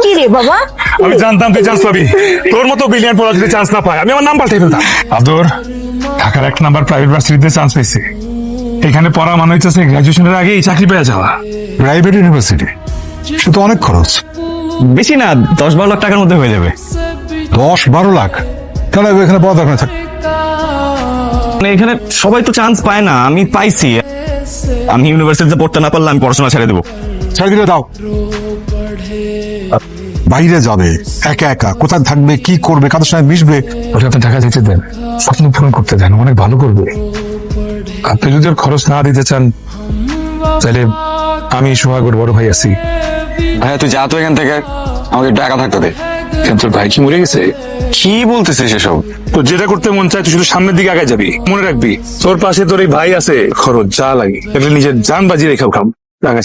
কি রে বাবা? আমি জানতাম তুই চান্স পাবি। তোর মতো ব্রিলিয়ান্ট পড়া যদি চান্স না পায় আমি আমার নাম পাল্টে ফেলতাম। আদর ঢাকার 1 নাম্বার প্রাইভেট ভার্সিটিতে চান্স পেয়েছে। এখানে পড়া মানে হচ্ছে গ্রাজুয়েশনের আগেই চাকরি পেয়ে যাওয়া। প্রাইভেট ইউনিভার্সিটি, সে তো অনেক খরচ। বেশি না, 10-12 লাখ টাকার মধ্যে হয়ে যাবে। 10-12 লাখ? তাহলে এখানে পড়া দরকার থাক। মানে এখানে সবাই তো চান্স পায় না, আমি পাইছি। আমি ইউনিভার্সিটিতে পড়তে না পারলে আমি পড়াশোনা ছেড়ে দেবো। ছেড়ে দিলে দাও। বাইরে যাবে একা একা, কোথায় থাকবে, কি করবে, কাদের সঙ্গে মিশবে। ওটা আপনি ঢাকা যেতে দেন, স্বপ্ন পূরণ করতে দেন, অনেক ভালো করবে। আপনি যদি ওর খরচ না দিতে চান তাহলে আমি সোহাগের বড় ভাই আছি। ভাইয়া তুই যা তো এখান থেকে, আমাকে টাকা থাকতে দে। তোর ভাই কি মরে গেছে? কি বলতেছিস সেসব? তো যেটা করতে মন চায় তুই শুধু সামনের দিকে আগায় যাবি। মনে রাখবি তোর পাশে তোর এই ভাই আছে, খরচ যা লাগে এটা নিজের জান বাজি রেখেও খাম। রাখা